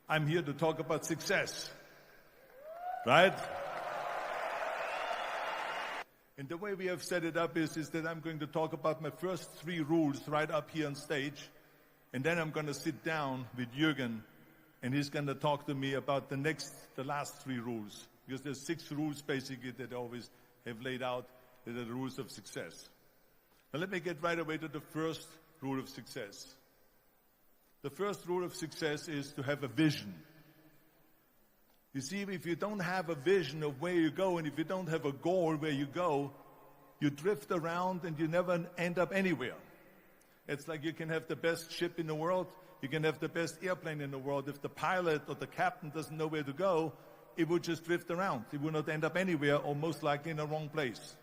I'm here to talk about success, right? And the way we have set it up is that I'm going to talk about my first 3 rules right up here on stage, and then I'm going to sit down with Jürgen, and he's going to talk to me about the last 3 rules, because there's 6 rules basically that I always have laid out that are the rules of success. Now let me get right away to the first rule of success. The first rule of success is to have a vision. You see, if you don't have a vision of where you go, and if you don't have a goal where you go, you drift around and you never end up anywhere. It's like you can have the best ship in the world, you can have the best airplane in the world. If the pilot or the captain doesn't know where to go, it would just drift around. It would not end up anywhere, or most likely in the wrong place.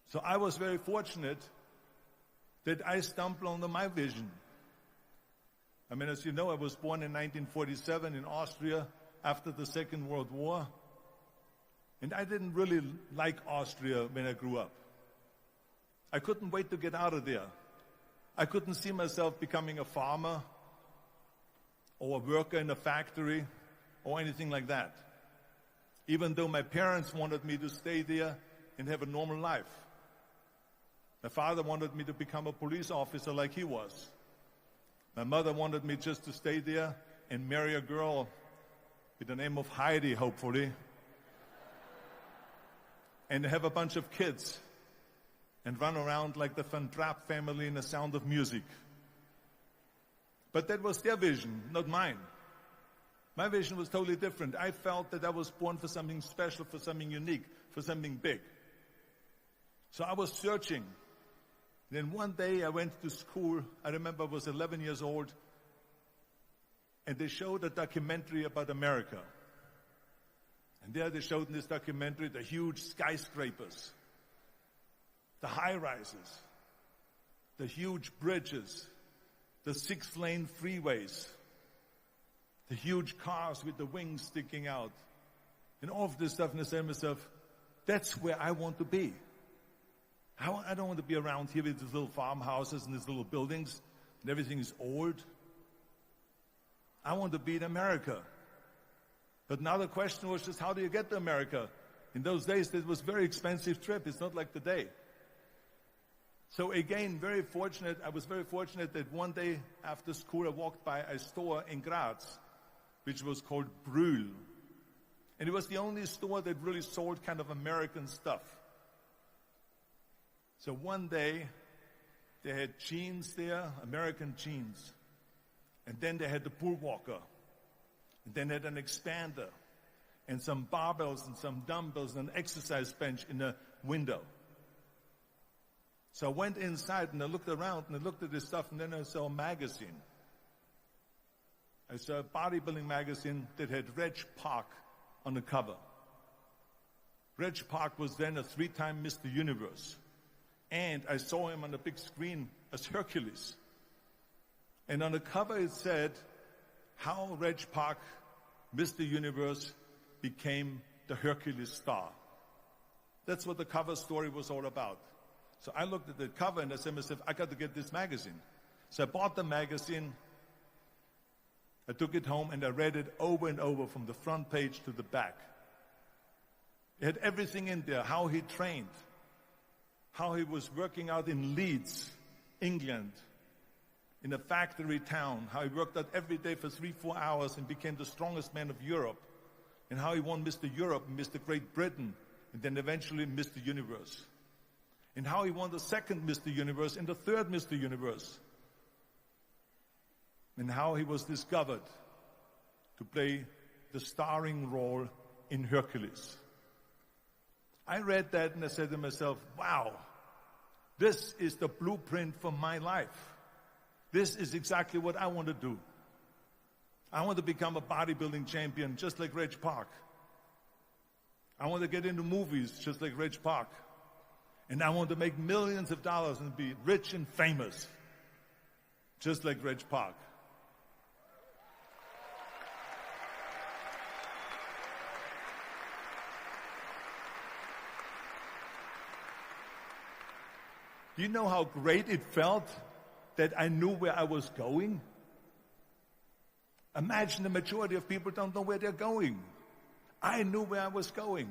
So I was very fortunate that I stumbled onto my vision. I mean, as you know, I was born in 1947 in Austria after the Second World War. And I didn't really like Austria when I grew up. I couldn't wait to get out of there. I couldn't see myself becoming a farmer or a worker in a factory or anything like that, even though my parents wanted me to stay there and have a normal life. My father wanted me to become a police officer like he was. My mother wanted me just to stay there and marry a girl with the name of Heidi, hopefully, and have a bunch of kids and run around like the Van Trapp family in The Sound of Music. But that was their vision, not mine. My vision was totally different. I felt that I was born for something special, for something unique, for something big. So I was searching. Then one day I went to school. I remember I was 11 years old, and they showed a documentary about America. And there they showed in this documentary the huge skyscrapers, the high-rises, the huge bridges, the 6-lane freeways, the huge cars with the wings sticking out, and all of this stuff. And I said to myself, that's where I want to be. I don't want to be around here with these little farmhouses and these little buildings, and everything is old. I want to be in America. But now the question was just, how do you get to America? In those days, it was a very expensive trip. It's not like today. So again, I was very fortunate that one day after school, I walked by a store in Graz, which was called Brühl. And it was the only store that really sold kind of American stuff. So one day, they had jeans there, American jeans. And then they had the pool walker. And then they had an expander. And some barbells and some dumbbells and an exercise bench in the window. So I went inside and I looked around and I looked at this stuff, and then I saw a magazine. I saw a bodybuilding magazine that had Reg Park on the cover. Reg Park was then a 3-time Mr. Universe. And I saw him on the big screen as Hercules. And on the cover it said, how Reg Park, Mr. Universe, became the Hercules star. That's what the cover story was all about. So I looked at the cover and I said to myself, I got to get this magazine. So I bought the magazine, I took it home and I read it over and over from the front page to the back. It had everything in there, how he trained, how he was working out in Leeds, England, in a factory town, how he worked out every day for 3-4 hours and became the strongest man of Europe, and how he won Mr. Europe and Mr. Great Britain, and then eventually Mr. Universe. And how he won the second Mr. Universe and the third Mr. Universe. And how he was discovered to play the starring role in Hercules. I read that and I said to myself, wow, this is the blueprint for my life. This is exactly what I want to do. I want to become a bodybuilding champion just like Reg Park. I want to get into movies just like Reg Park. And I want to make millions of dollars and be rich and famous just like Reg Park. Do you know how great it felt that I knew where I was going? Imagine the majority of people don't know where they're going. I knew where I was going,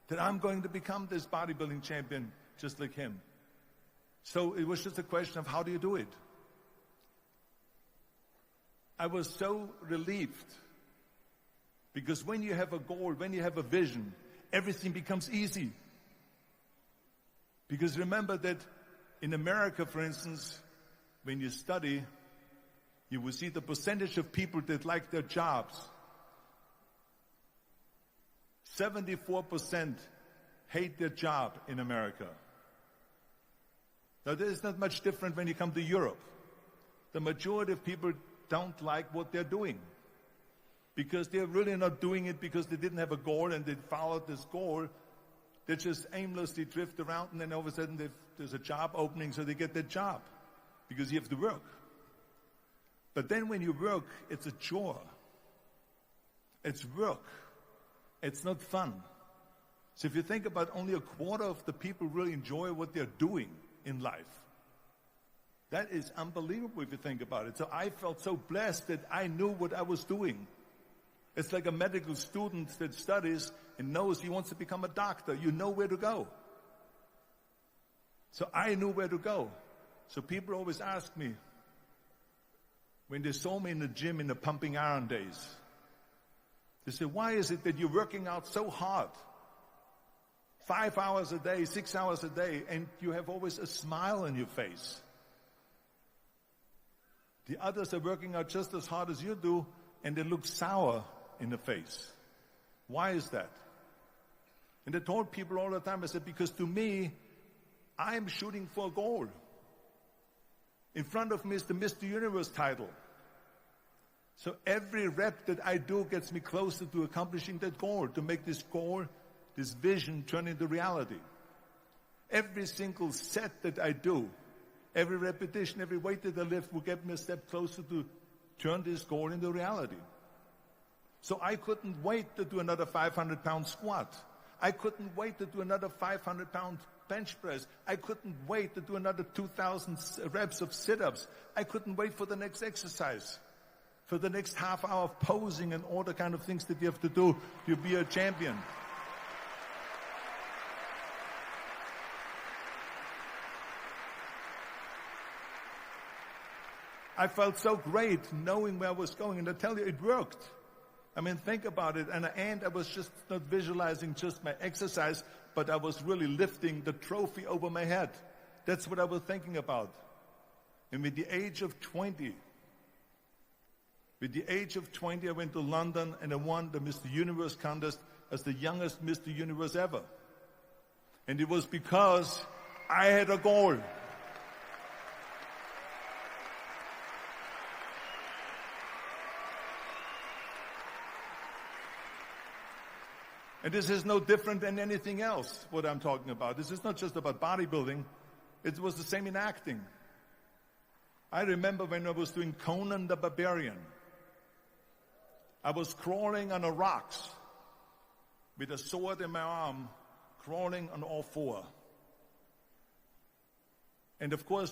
that I'm going to become this bodybuilding champion just like him. So it was just a question of how do you do it? I was so relieved because when you have a goal, when you have a vision, everything becomes easy. Because remember that in America, for instance, when you study, you will see the percentage of people that like their jobs. 74% hate their job in America. Now, there's not much different when you come to Europe. The majority of people don't like what they're doing because they're really not doing it because they didn't have a goal and they followed this goal. They just aimlessly drift around, and then all of a sudden there's a job opening, so they get that job because you have to work. But then when you work, it's a chore. It's work. It's not fun. So if you think about only a quarter of the people really enjoy what they're doing in life, that is unbelievable if you think about it. So I felt so blessed that I knew what I was doing. It's like a medical student that studies and knows he wants to become a doctor. You know where to go. So I knew where to go. So people always ask me, when they saw me in the gym in the pumping iron days, they say, why is it that you're working out so hard? 5 hours a day, 6 hours a day, and you have always a smile on your face. The others are working out just as hard as you do, and they look sour in the face. Why is that? And I told people all the time, I said, because to me, I'm shooting for a goal. In front of me is the Mr. Universe title. So every rep that I do gets me closer to accomplishing that goal, to make this goal, this vision turn into reality. Every single set that I do, every repetition, every weight that I lift will get me a step closer to turn this goal into reality. So I couldn't wait to do another 500-pound squat. I couldn't wait to do another 500-pound bench press. I couldn't wait to do another 2,000 reps of sit-ups. I couldn't wait for the next exercise, for the next half hour of posing and all the kind of things that you have to do to be a champion. I felt so great knowing where I was going, and I tell you, it worked. I mean, think about it. And I was just not visualizing just my exercise, but I was really lifting the trophy over my head. That's what I was thinking about. And with the age of 20, I went to London and I won the Mr. Universe contest as the youngest Mr. Universe ever. And it was because I had a goal. And this is no different than anything else, what I'm talking about. This is not just about bodybuilding. It was the same in acting. I remember when I was doing Conan the Barbarian. I was crawling on the rocks with a sword in my arm, crawling on all four. And of course,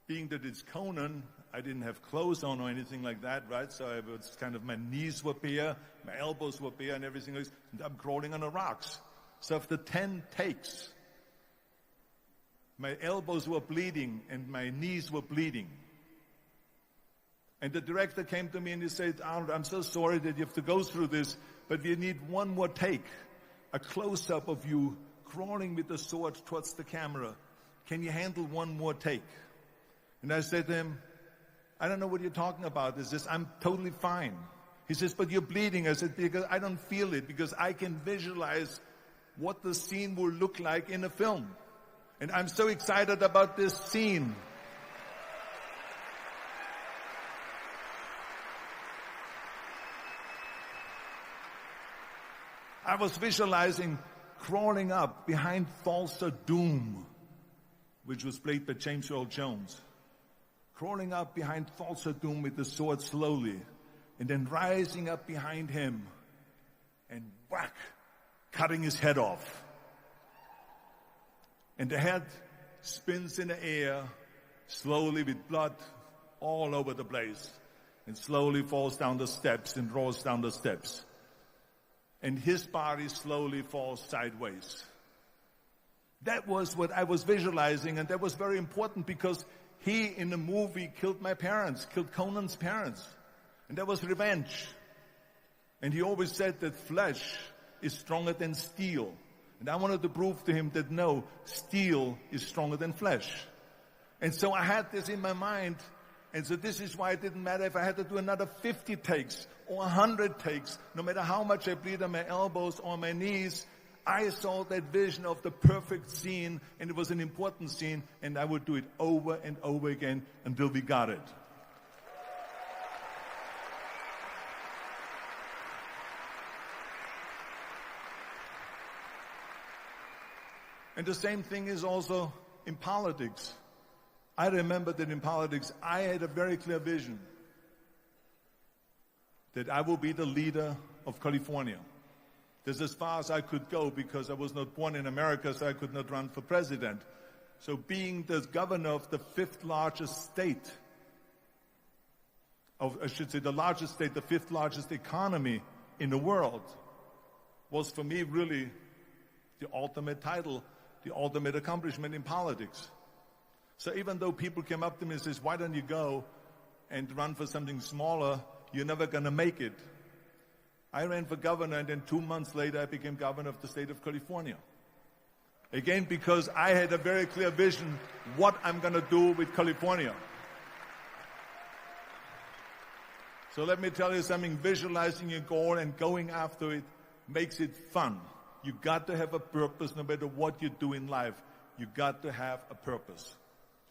being that it's Conan, I didn't have clothes on or anything like that, right? So I was kind of, my knees were bare, my elbows were bare and everything else. And I'm crawling on the rocks. So after 10 takes, my elbows were bleeding and my knees were bleeding. And the director came to me and he said, Arnold, I'm so sorry that you have to go through this, but we need one more take, a close-up of you crawling with the sword towards the camera. Can you handle one more take? And I said to him, I don't know what you're talking about. He says, I'm totally fine. He says, but you're bleeding. I said, because I don't feel it, because I can visualize what the scene will look like in a film. And I'm so excited about this scene. I was visualizing crawling up behind Falser Doom, which was played by James Earl Jones. Crawling up behind Falser Doom with the sword slowly, and then rising up behind him and whack, cutting his head off. And the head spins in the air slowly with blood all over the place. and slowly falls down the steps and rolls down the steps. And his body slowly falls sideways. That was what I was visualizing, and that was very important because he, in the movie, killed my parents, killed Conan's parents. And that was revenge. And he always said that flesh is stronger than steel. And I wanted to prove to him that no, steel is stronger than flesh. And so I had this in my mind. And so this is why it didn't matter if I had to do another 50 takes or 100 takes. No matter how much I bleed on my elbows or my knees, I saw that vision of the perfect scene, and it was an important scene, and I would do it over and over again until we got it. And the same thing is also in politics. I remember that in politics, I had a very clear vision that I will be the leader of California. That's as far as I could go because I was not born in America, so I could not run for president. So being the governor of the fifth largest state, the largest state, the fifth largest economy in the world, was for me really the ultimate title, the ultimate accomplishment in politics. So even though people came up to me and says, why don't you go and run for something smaller, you're never going to make it. I ran for governor, and then 2 months later, I became governor of the state of California. Again, because I had a very clear vision what I'm going to do with California. So let me tell you something, visualizing your goal and going after it makes it fun. You got to have a purpose no matter what you do in life. You got to have a purpose.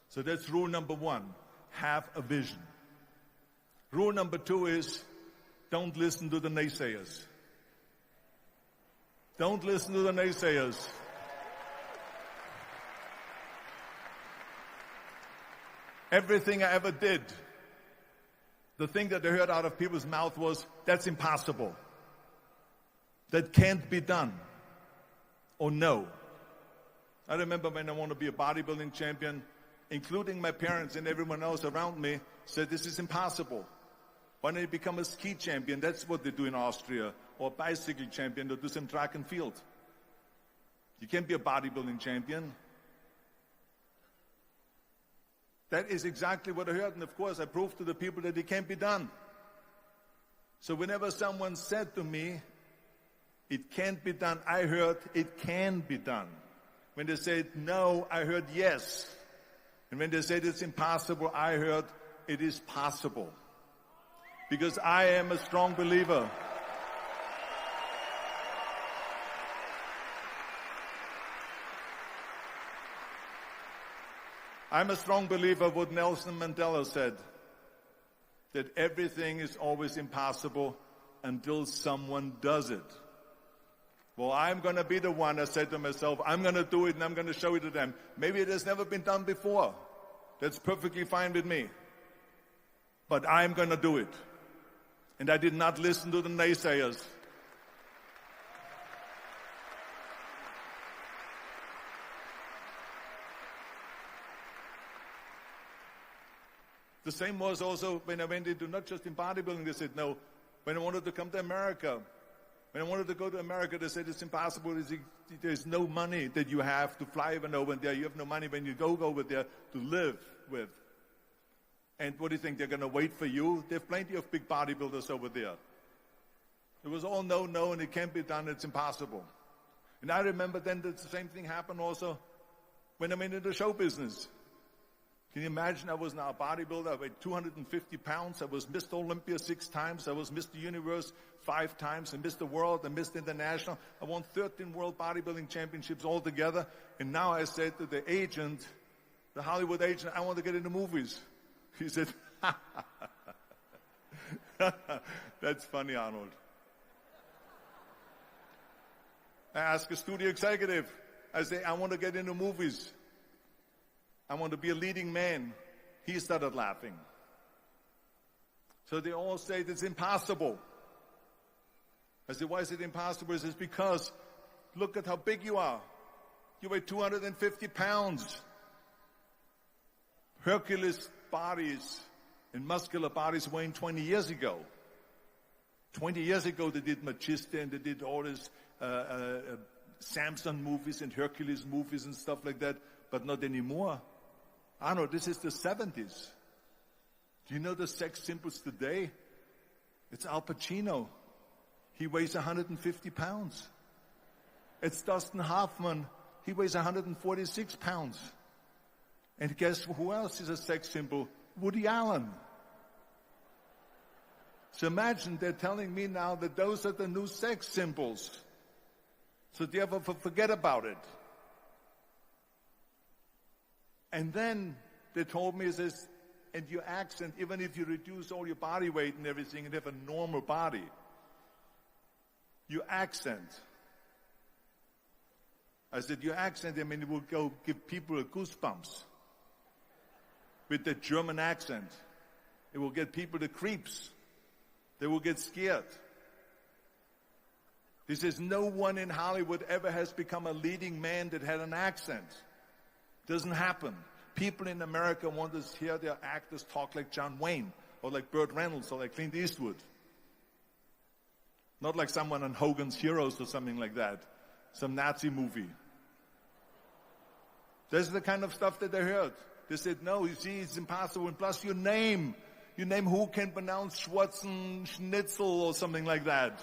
So that's rule number 1, have a vision. Rule number 2 is, don't listen to the naysayers. Don't listen to the naysayers. Everything I ever did, the thing that I heard out of people's mouth was, that's impossible. That can't be done. Or no. I remember when I wanted to be a bodybuilding champion, including my parents and everyone else around me, said this is impossible. Why don't you become a ski champion? That's what they do in Austria. Or a bicycle champion, or do some track and field. You can't be a bodybuilding champion. That is exactly what I heard, and of course I proved to the people that it can't be done. So whenever someone said to me, it can't be done, I heard it can be done. When they said no, I heard yes. And when they said it's impossible, I heard it is possible. Because I am a strong believer. I'm a strong believer of what Nelson Mandela said, that everything is always impossible until someone does it. Well, I'm going to be the one, I said to myself, I'm going to do it and I'm going to show it to them. Maybe it has never been done before. That's perfectly fine with me. But I'm going to do it. And I did not listen to the naysayers. The same was also when I went into, not just in bodybuilding, they said no. When I wanted to come to America, when I wanted to go to America, they said it's impossible. There's no money that you have to fly even over there. You have no money when you go over there to live with. And what do you think? They're going to wait for you? There are plenty of big bodybuilders over there. It was all no, and it can't be done. It's impossible. And I remember then that the same thing happened also when I went into the show business. Can you imagine? I was now a bodybuilder. I weighed 250 pounds. I was Mr. Olympia 6 times. I was Mr. Universe 5 times, and Mr. World and Mr. International. I won 13 World Bodybuilding Championships altogether. And now I said to the agent, the Hollywood agent, I want to get into movies. He said, that's funny, Arnold. I asked a studio executive, I say, I want to get into movies. I want to be a leading man. He started laughing. So they all say it's impossible. I said, why is it impossible? He says, because look at how big you are. You weigh 250 pounds. Hercules bodies and muscular bodies were in 20 years ago. 20 years ago, they did Machista and they did all these Samson movies and Hercules movies and stuff like that, but not anymore. Arnold, this is the 70s. Do you know the sex symbols today? It's Al Pacino. He weighs 150 pounds. It's Dustin Hoffman. He weighs 146 pounds. And guess who else is a sex symbol? Woody Allen. So imagine they're telling me now that those are the new sex symbols. So therefore forget about it. And then they told me, says, and your accent, even if you reduce all your body weight and everything and have a normal body, your accent. I said, your accent, I mean, it will go give people goosebumps. With the German accent, it will get people the creeps. They will get scared. He says, no one in Hollywood ever has become a leading man that had an accent. Doesn't happen. People in America want to hear their actors talk like John Wayne, or like Burt Reynolds, or like Clint Eastwood. Not like someone on Hogan's Heroes or something like that. Some Nazi movie. This is the kind of stuff that they heard. They said, no, you see, it's impossible. And plus your name who can pronounce Schwarzenegger or something like that.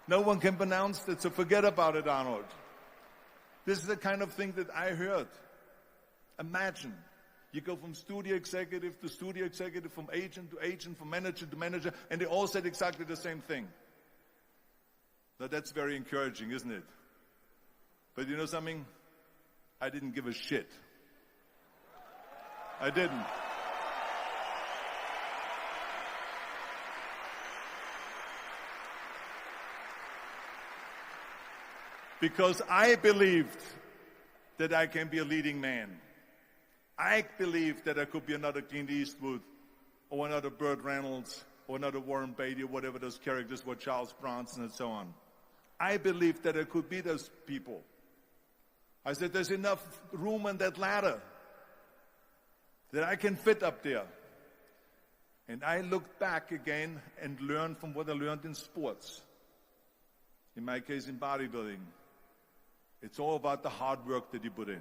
No one can pronounce that, so forget about it, Arnold. This is the kind of thing that I heard. Imagine, you go from studio executive to studio executive, from agent to agent, from manager to manager, and they all said exactly the same thing. Now that's very encouraging, isn't it? But you know something? I didn't give a shit. I didn't. Because I believed that I can be a leading man. I believed that I could be another Clint Eastwood, or another Burt Reynolds, or another Warren Beatty, or whatever those characters were, Charles Bronson and so on. I believed that I could be those people. I said, there's enough room on that ladder that I can fit up there. And I looked back again and learned from what I learned in sports. In my case, in bodybuilding. It's all about the hard work that you put in.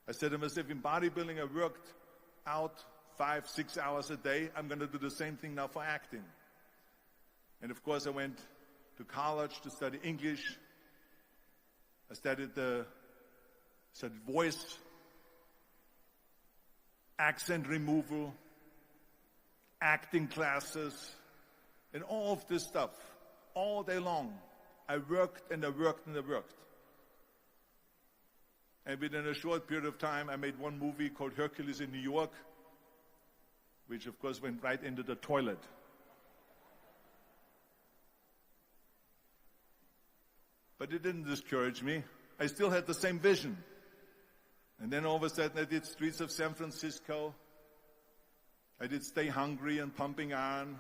I said to myself, in bodybuilding, I worked out 5-6 hours a day. I'm going to do the same thing now for acting. And of course, I went to college to study English. I studied voice, accent removal, acting classes, and all of this stuff, all day long. I worked and I worked and I worked. And within a short period of time, I made one movie called Hercules in New York, which of course went right into the toilet. But it didn't discourage me. I still had the same vision. And then all of a sudden I did Streets of San Francisco. I did Stay Hungry and Pumping Iron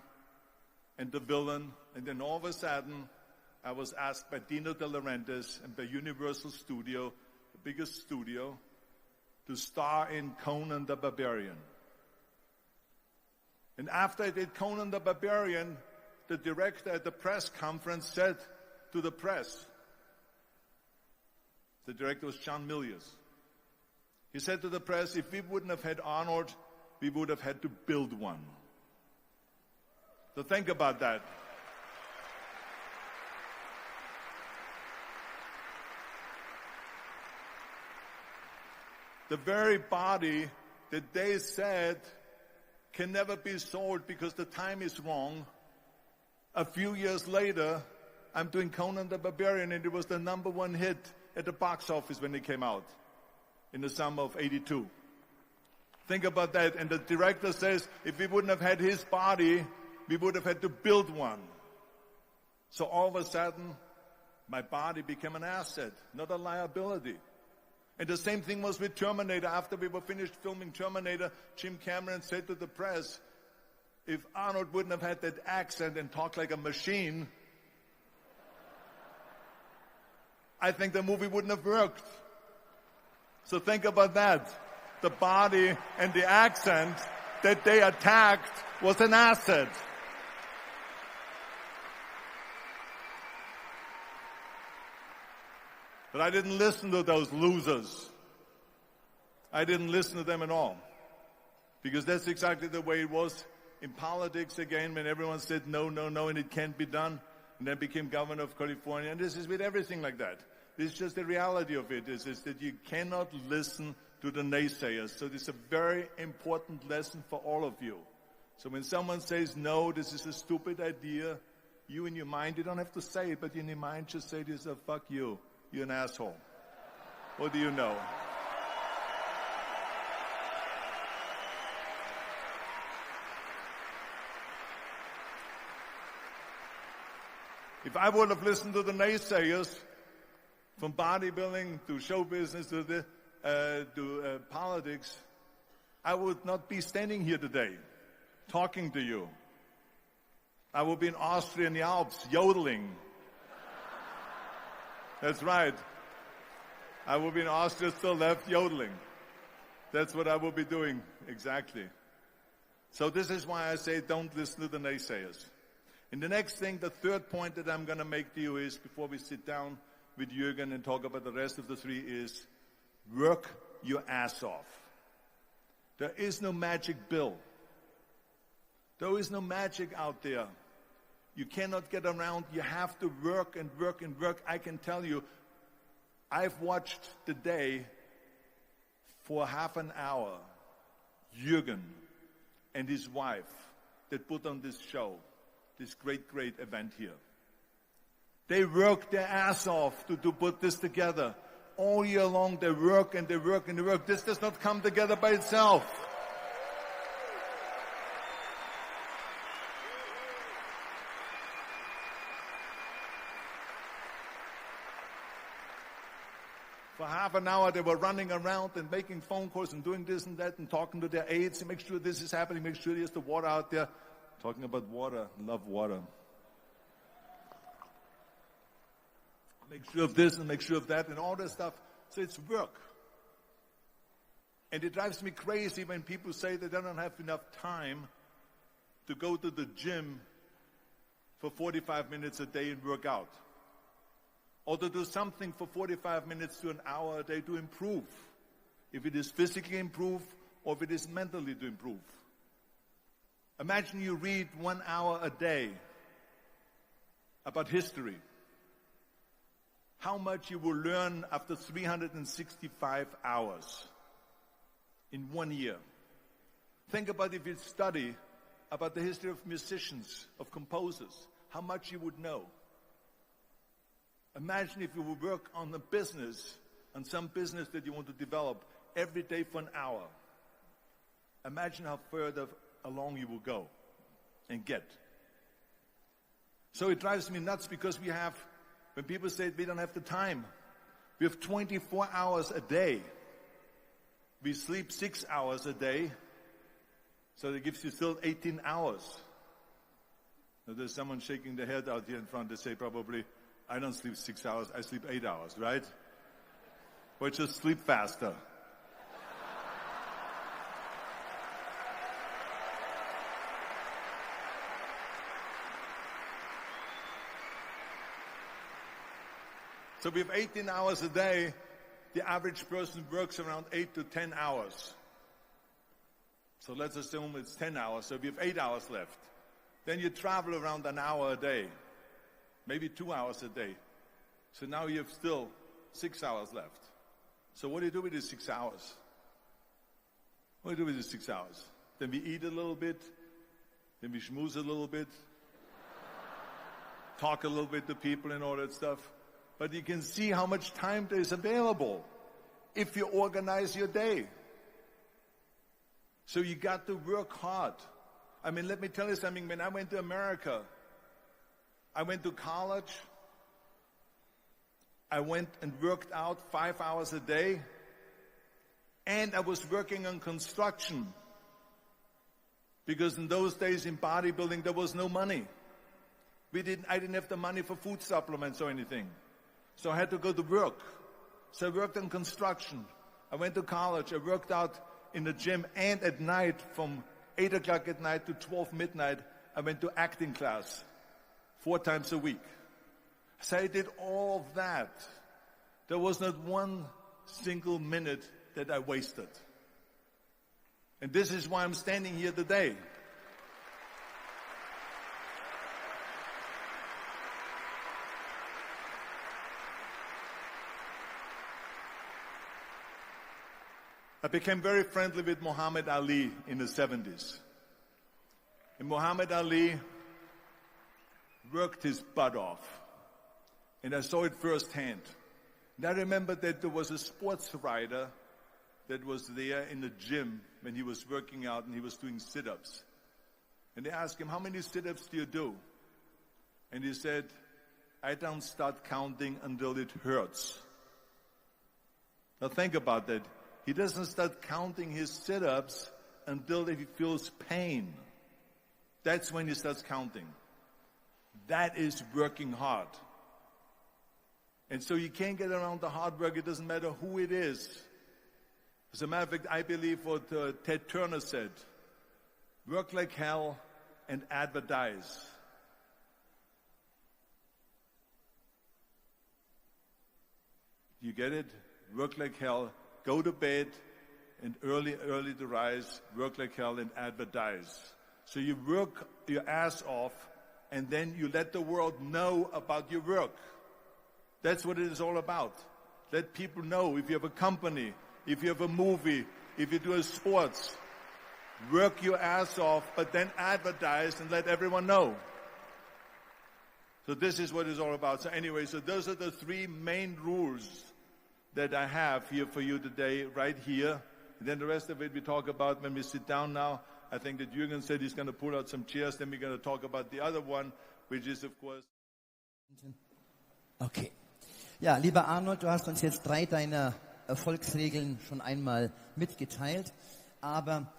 and The Villain. And then all of a sudden I was asked by Dino De Laurentiis and by Universal Studio, the biggest studio, to star in Conan the Barbarian. And after I did Conan the Barbarian, the director at the press conference said to the press, the director was John Milius. He said to the press, if we wouldn't have had Arnold, we would have had to build one. So think about that. The very body that they said can never be sold because the time is wrong. A few years later, I'm doing Conan the Barbarian, and it was the #1 hit at the box office when it came out in the summer of '82. Think about that. And the director says, if we wouldn't have had his body, we would have had to build one. So all of a sudden, my body became an asset, not a liability. And the same thing was with Terminator. After we were finished filming Terminator, Jim Cameron said to the press, if Arnold wouldn't have had that accent and talked like a machine, I think the movie wouldn't have worked. So think about that. The body and the accent that they attacked was an asset. But I didn't listen to those losers. I didn't listen to them at all. Because that's exactly the way it was in politics again, when everyone said no, no, no, and it can't be done. And then became governor of California. And this is with everything like that. This is just the reality of it, is that you cannot listen to the naysayers. So this is a very important lesson for all of you. So when someone says, no, this is a stupid idea, you in your mind, you don't have to say it, but in your mind just say to yourself, fuck you. You're an asshole. What do you know? If I would have listened to the naysayers, from bodybuilding to show business to politics, I would not be standing here today talking to you. I would be in Austria in the Alps yodeling. That's right. I will be in Austria, still left, yodeling. That's what I will be doing, exactly. So this is why I say don't listen to the naysayers. And the next thing, the third point that I'm going to make to you is, before we sit down with Jürgen and talk about the rest of the three, is work your ass off. There is no magic pill. There is no magic out there. You cannot get around. You have to work and work and work. I can tell you, I've watched the day for half an hour, Jürgen and his wife that put on this show, this great, great event here. They worked their ass off to put this together. All year long they work and they work and they work. This does not come together by itself. For half an hour they were running around and making phone calls and doing this and that and talking to their aides and make sure this is happening, make sure there's the water out there. Talking about water, love water. Make sure of this and make sure of that and all that stuff. So it's work. And it drives me crazy when people say that they don't have enough time to go to the gym for 45 minutes a day and work out. Or to do something for 45 minutes to an hour a day to improve. If it is physically improve or if it is mentally to improve. Imagine you read 1 hour a day about history. How much you will learn after 365 hours in 1 year. Think about if you study about the history of musicians, of composers, how much you would know. Imagine if you would work on a business, on some business that you want to develop every day for an hour. Imagine how further along you will go and get. So it drives me nuts because we have, when people say we don't have the time, we have 24 hours a day. We sleep 6 hours a day, so that gives you still 18 hours. Now there's someone shaking their head out here in front. They say probably, I don't sleep 6 hours, I sleep 8 hours, right? Or just sleep faster. So we have 18 hours a day. The average person works around 8 to 10 hours. So let's assume it's 10 hours, so we have 8 hours left. Then you travel around an hour a day, maybe 2 hours a day. So now you have still 6 hours left. So what do you do with these 6 hours? What do you do with these 6 hours? Then we eat a little bit, then we schmooze a little bit, talk a little bit to people and all that stuff. But you can see how much time there is available if you organize your day. So you got to work hard. I mean, let me tell you something. When I went to America, I went to college. I went and worked out 5 hours a day. And I was working on construction. Because in those days in bodybuilding, there was no money. I didn't have the money for food supplements or anything. So I had to go to work. So I worked on construction. I went to college. I worked out in the gym and at night from 8 o'clock at night to 12 midnight, I went to acting class 4 times a week. So I did all of that. There was not one single minute that I wasted. And this is why I'm standing here today. I became very friendly with Muhammad Ali in the 70s. And Muhammad Ali worked his butt off. And I saw it firsthand. And I remember that there was a sports writer that was there in the gym when he was working out and he was doing sit-ups. And they asked him, how many sit-ups do you do? And he said, I don't start counting until it hurts. Now think about that. He doesn't start counting his sit-ups until he feels pain. That's when he starts counting. That is working hard. And so you can't get around the hard work. It doesn't matter who it is. As a matter of fact, I believe what Ted Turner said. Work like hell and advertise. You get it? Work like hell. Go to bed and early to rise, work like hell and advertise. So you work your ass off and then you let the world know about your work. That's what it is all about. Let people know if you have a company, if you have a movie, if you do a sports. Work your ass off, but then advertise and let everyone know. So this is what it's all about. So anyway, so those are the 3 main rules that I have here for you today, right here. And then the rest of it we talk about when we sit down now. I think that Jürgen said he's going to pull out some chairs. Then we're going to talk about the other one, which is, of course... Okay. Ja, lieber Arnold, du hast uns jetzt 3 deiner Erfolgsregeln schon einmal mitgeteilt. Aber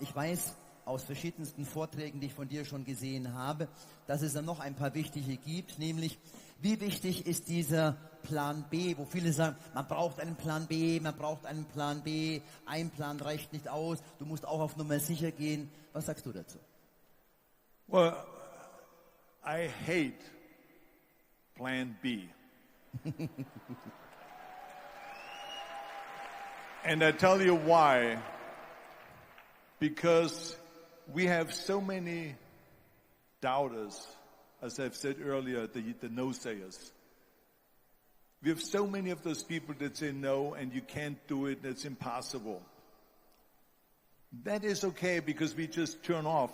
ich weiß aus verschiedensten Vorträgen, die ich von dir schon gesehen habe, dass es dann noch ein paar wichtige gibt, nämlich wie wichtig ist dieser Plan B, wo viele sagen, man braucht einen Plan B, man braucht einen Plan B, ein Plan reicht nicht aus, du musst auch auf Nummer sicher gehen. Was sagst du dazu? Well, I hate Plan B. And I tell you why. Because we have so many doubters, as I've said earlier, the no-sayers. We have so many of those people that say no and you can't do it, it's impossible. That is okay because we just turn off,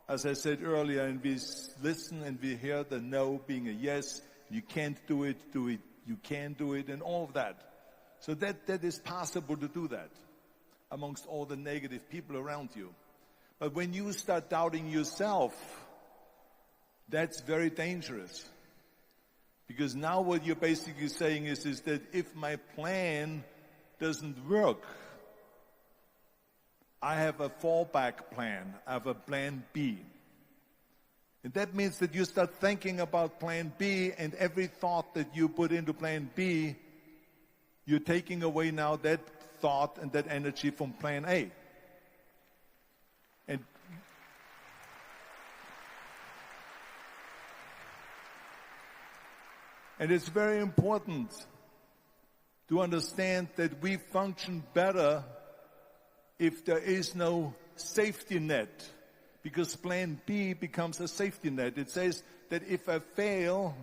as I said earlier, and we listen and we hear the no being a yes. You can't do it, you can do it, and all of that. So that is possible to do that amongst all the negative people around you. But when you start doubting yourself, that's very dangerous. Because now what you're basically saying is that if my plan doesn't work, I have a fallback plan. I have a plan B. And that means that you start thinking about plan B, and every thought that you put into plan B, you're taking away now that thought and that energy from plan A. And it's very important to understand that we function better if there is no safety net, because plan B becomes a safety net. It says that if I fail,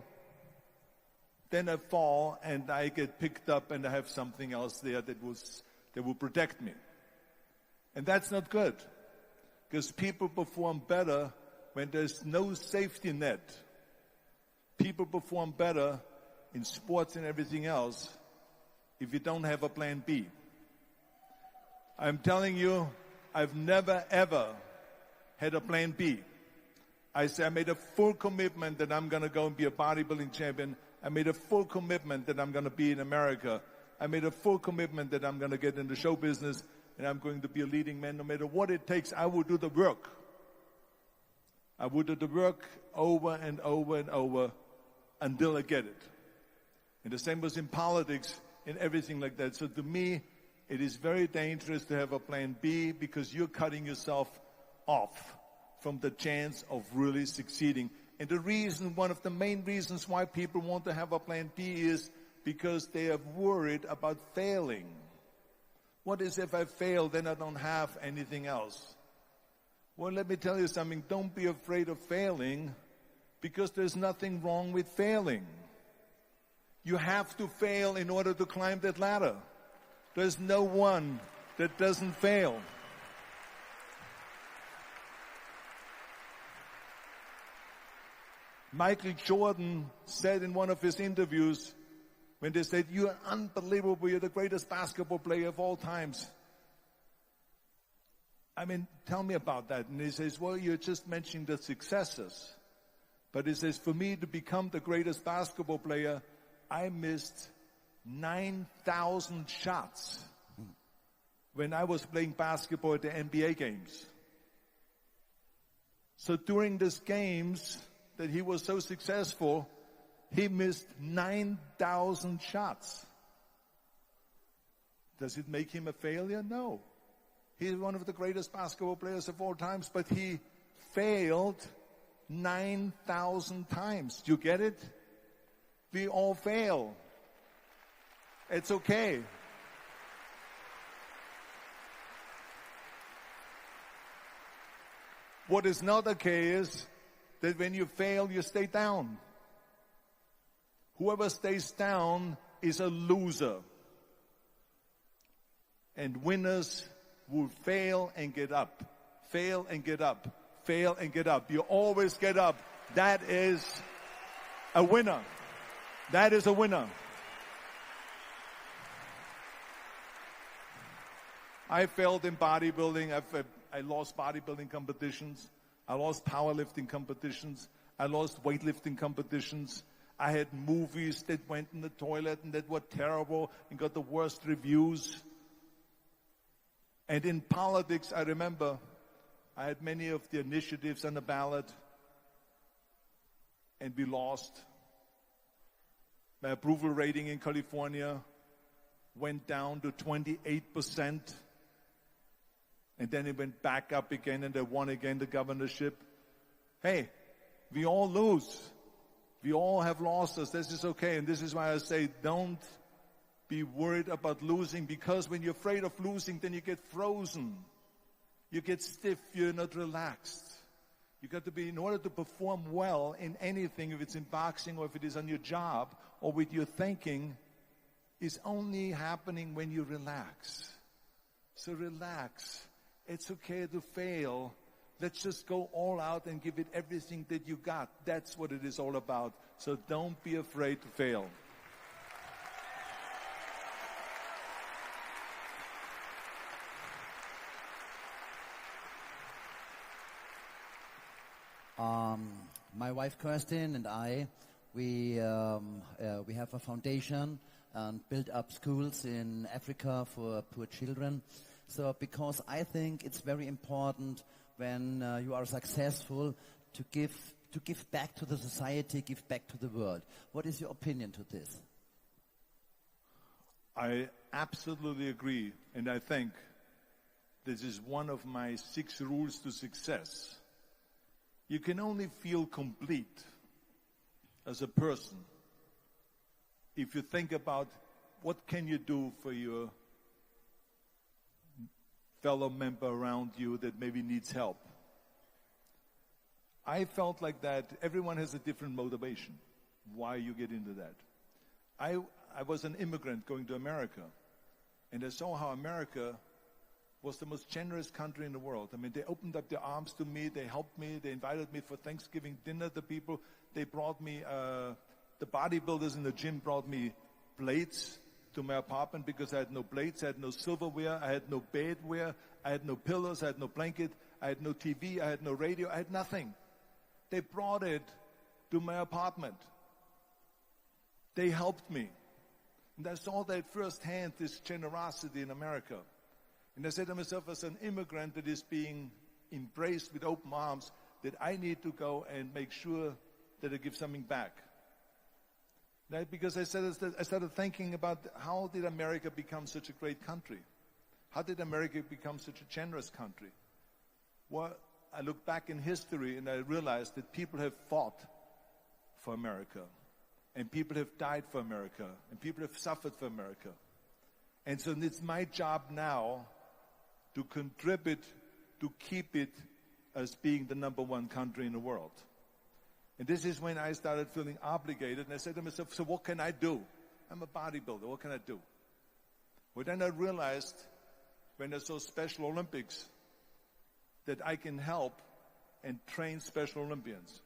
then I fall and I get picked up and I have something else there that will protect me. And that's not good, because people perform better when there's no safety net. People perform better in sports and everything else if you don't have a plan B. I'm telling you, I've never ever had a plan B. I made a full commitment that I'm going to go and be a bodybuilding champion. I made a full commitment that I'm going to be in America. I made a full commitment that I'm going to get into show business and I'm going to be a leading man. No matter what it takes, I will do the work. I will do the work over and over and over until I get it. And the same was in politics and everything like that. So to me, it is very dangerous to have a plan B because you're cutting yourself off from the chance of really succeeding. And the reason, one of the main reasons why people want to have a plan B is because they are worried about failing. What is if I fail, then I don't have anything else? Well, let me tell you something. Don't be afraid of failing, because there's nothing wrong with failing. You have to fail in order to climb that ladder. There's no one that doesn't fail. Michael Jordan said in one of his interviews, when they said, "You're unbelievable, you're the greatest basketball player of all times." I mean, tell me about that. And he says, "Well, you're just mentioning the successes." But he says, "For me to become the greatest basketball player, I missed 9,000 shots when I was playing basketball at the NBA games." So during these games that he was so successful, he missed 9,000 shots. Does it make him a failure? No. He's one of the greatest basketball players of all times, but he failed 9,000 times. Do you get it? We all fail. It's okay. What is not okay is that when you fail, you stay down. Whoever stays down is a loser. And winners will fail and get up. Fail and get up. Fail and get up. You always get up. That is a winner. That is a winner. I failed in bodybuilding. I lost bodybuilding competitions. I lost powerlifting competitions. I lost weightlifting competitions. I had movies that went in the toilet and that were terrible and got the worst reviews. And in politics, I remember I had many of the initiatives on the ballot, and we lost. My approval rating in California went down to 28%. And then it went back up again, and they won again the governorship. Hey, we all lose. We all have losses. This is okay. And this is why I say don't be worried about losing, because when you're afraid of losing, then you get frozen. You get stiff. You're not relaxed. You got to be, in order to perform well in anything, if it's in boxing or if it is on your job or with your thinking, is only happening when you relax. So relax. It's okay to fail. Let's just go all out and give it everything that you got. That's what it is all about. So don't be afraid to fail. My wife Kirsten and I, we have a foundation and build up schools in Africa for poor children. So because I think it's very important when you are successful to give back to the society, give back to the world. What is your opinion to this? I absolutely agree, and I think this is one of my 6 rules to success. You can only feel complete as a person if you think about what can you do for your fellow member around you that maybe needs help. I felt like that everyone has a different motivation why you get into that. I was an immigrant going to America, and I saw how America was the most generous country in the world. I mean, they opened up their arms to me, they helped me, they invited me for Thanksgiving dinner to people. They brought me, the bodybuilders in the gym brought me plates to my apartment because I had no plates, I had no silverware, I had no bedware, I had no pillows, I had no blanket, I had no TV, I had no radio, I had nothing. They brought it to my apartment. They helped me. And I saw that firsthand, this generosity in America. And I said to myself, as an immigrant that is being embraced with open arms, that I need to go and make sure that I give something back. Now, because I started thinking about how did America become such a great country? How did America become such a generous country? Well, I look back in history and I realized that people have fought for America, and people have died for America, and people have suffered for America. And so it's my job now to contribute to keep it as being the #1 country in the world. And this is when I started feeling obligated, and I said to myself, so what can I do? I'm a bodybuilder, what can I do? Well, then I realized when I saw Special Olympics that I can help and train Special Olympians.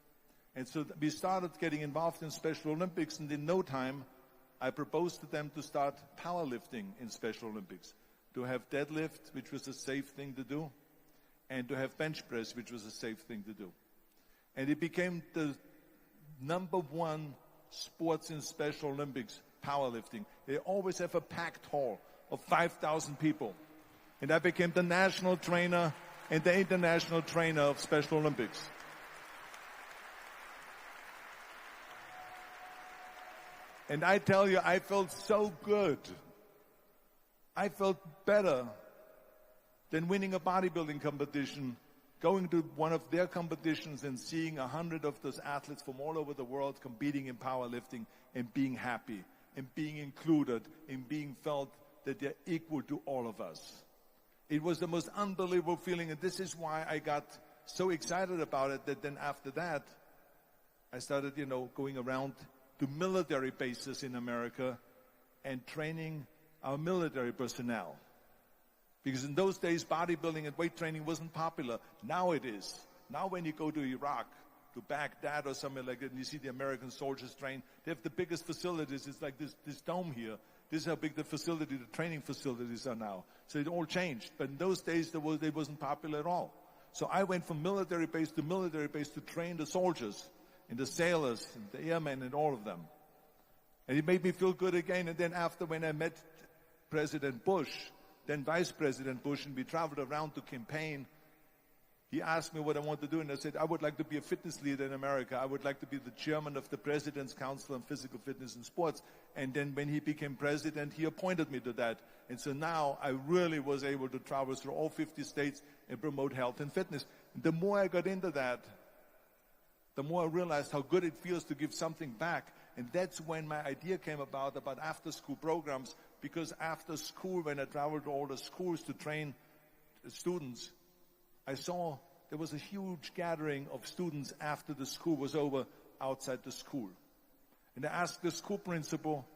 And so we started getting involved in Special Olympics, and in no time, I proposed to them to start powerlifting in Special Olympics, to have deadlift, which was a safe thing to do, and to have bench press, which was a safe thing to do. And it became the #1 sports in Special Olympics, powerlifting. They always have a packed hall of 5,000 people. And I became the national trainer and the international trainer of Special Olympics. And I tell you, I felt so good. I felt better than winning a bodybuilding competition, going to one of their competitions and seeing 100 of those athletes from all over the world competing in powerlifting and being happy and being included and being felt that they're equal to all of us. It was the most unbelievable feeling, and this is why I got so excited about it that then after that, I started, going around to military bases in America and training our military personnel. Because in those days, bodybuilding and weight training wasn't popular. Now it is. Now when you go to Iraq, to Baghdad or somewhere like that, and you see the American soldiers train, they have the biggest facilities. It's like this dome here. This is how big the training facilities are now. So it all changed. But in those days, they wasn't popular at all. So I went from military base to train the soldiers and the sailors and the airmen and all of them. And it made me feel good again. And then after, when I met President Bush, then Vice President Bush, and we traveled around to campaign, he asked me what I wanted to do, and I said, I would like to be a fitness leader in America. I would like to be the chairman of the President's Council on Physical Fitness and Sports. And then when he became president, he appointed me to that. And so now I really was able to travel through all 50 states and promote health and fitness. The more I got into that, the more I realized how good it feels to give something back. And that's when my idea came about after-school programs, because after school, when I traveled to all the schools to train students, I saw there was a huge gathering of students after the school was over outside the school. And I asked the school principal,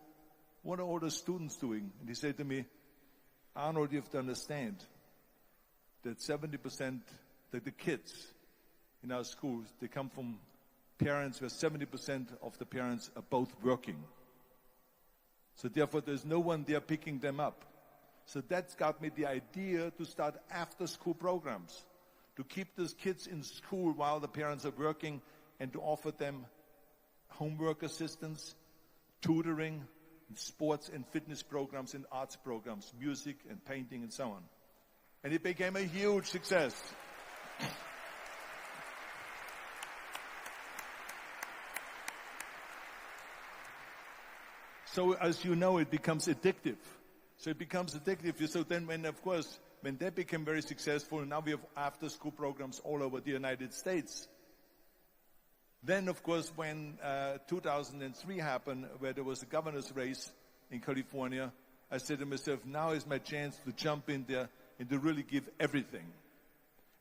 what are all the students doing? And he said to me, Arnold, you have to understand that 70%, that the kids in our schools, they come from parents where 70% of the parents are both working. So therefore, there's no one there picking them up. So that's got me the idea to start after-school programs, to keep those kids in school while the parents are working, and to offer them homework assistance, tutoring, sports and fitness programs and arts programs, music and painting and so on. And it became a huge success. So as you know, it becomes addictive. So it becomes addictive. So then when that became very successful, now we have after-school programs all over the United States. Then, of course, when 2003 happened, where there was a governor's race in California, I said to myself, now is my chance to jump in there and to really give everything.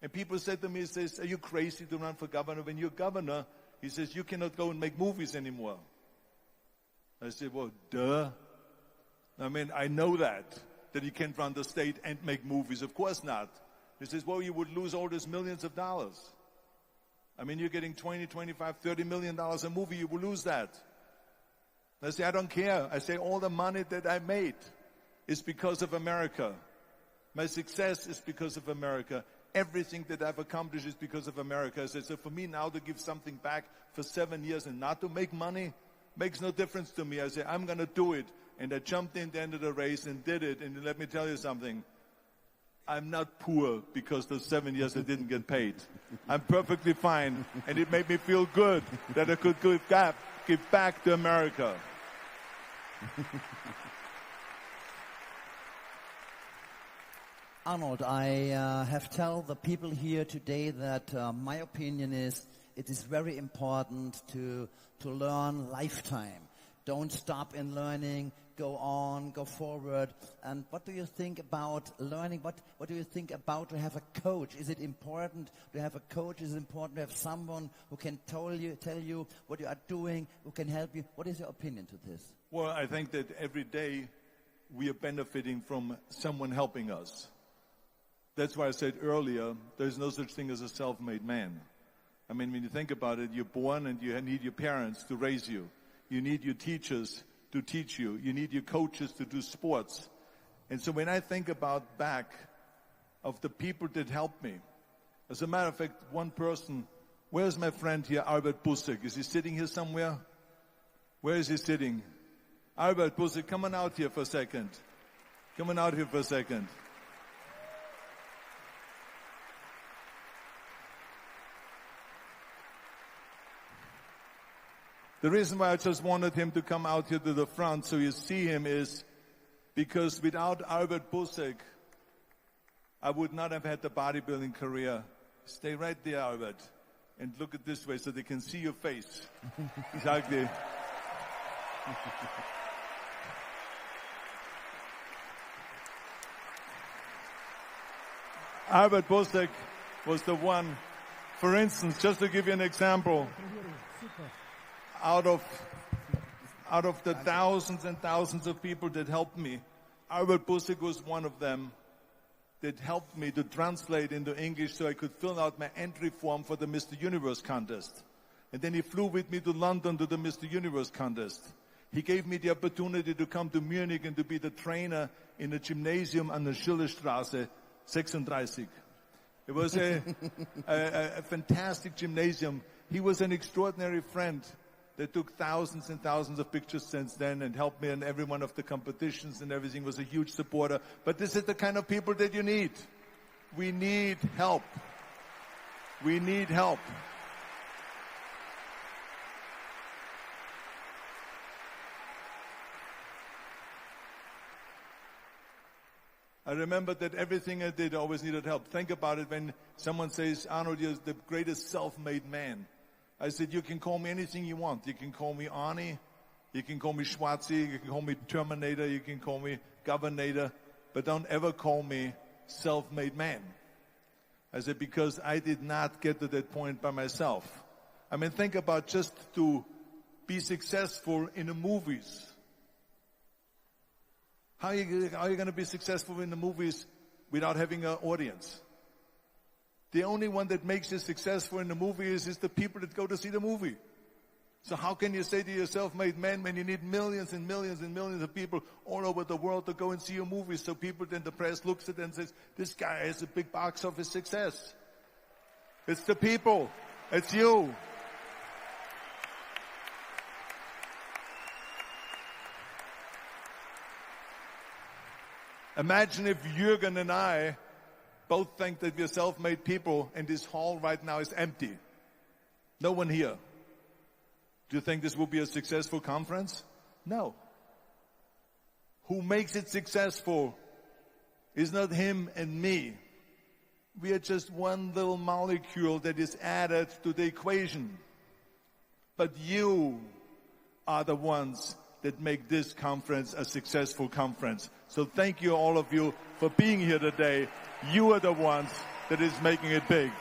And people said to me, are you crazy to run for governor? When you're governor, he says, you cannot go and make movies anymore. I said, well, duh. I mean, I know that you can't run the state and make movies. Of course not. He says, well, you would lose all these millions of dollars. I mean, you're getting $20, $25, $30 million a movie, you will lose that. I say, I don't care. I say, all the money that I made is because of America. My success is because of America. Everything that I've accomplished is because of America. I say, so for me now to give something back for 7 years and not to make money makes no difference to me. I say, I'm going to do it. And I jumped in the end of the race and did it. And let me tell you something. I'm not poor because those 7 years I didn't get paid. I'm perfectly fine. And it made me feel good that I could give back to America. Arnold, I have tell the people here today that my opinion is it is very important to learn lifetime. Don't stop in learning. Go on, go forward. And what do you think about learning? What do you think about to have a coach? Is it important to have a coach? Is it important to have someone who can tell you what you are doing, who can help you? What is your opinion to this? Well, I think that every day we are benefiting from someone helping us. That's why I said earlier, there's no such thing as a self-made man. I mean, when you think about it, you're born and you need your parents to raise you. You need your teachers to teach you. You need your coaches to do sports. And so when I think about back of the people that helped me, as a matter of fact, one person, where's my friend here, Albert Bussek? Is he sitting here somewhere? Where is he sitting? Albert Bussek, come on out here for a second. Come on out here for a second. The reason why I just wanted him to come out here to the front so you see him is because without Albert Bussek, I would not have had the bodybuilding career. Stay right there, Albert, and look at this way so they can see your face. Exactly. Albert Bussek was the one, for instance, just to give you an example, out of the thousands and thousands of people that helped me, Arnold Schwarzenegger was one of them that helped me to translate into English so I could fill out my entry form for the Mr. Universe contest. And then he flew with me to London to the Mr. Universe contest. He gave me the opportunity to come to Munich and to be the trainer in a gymnasium on the Schillerstraße 36. It was a fantastic gymnasium. He was an extraordinary friend. They took thousands and thousands of pictures since then and helped me in every one of the competitions and everything, was a huge supporter. But this is the kind of people that you need. We need help. We need help. I remember that everything I did always needed help. Think about it when someone says, Arnold, you're the greatest self-made man. I said, you can call me anything you want. You can call me Arnie, you can call me Schwarzi, you can call me Terminator, you can call me Governator, but don't ever call me self-made man. I said, because I did not get to that point by myself. I mean, think about just to be successful in the movies. How are you going to be successful in the movies without having an audience? The only one that makes you successful in the movie is the people that go to see the movie. So how can you say to your self-made man when you need millions and millions and millions of people all over the world to go and see your movie? So people, then the press looks at it and says, this guy has a big box office success. It's the people. It's you. Imagine if Jürgen and I both think that we're self-made people and this hall right now is empty. No one here. Do you think this will be a successful conference? No. Who makes it successful is not him and me. We are just one little molecule that is added to the equation. But you are the ones that make this conference a successful conference. So thank you, all of you, for being here today. You are the ones that is making it big.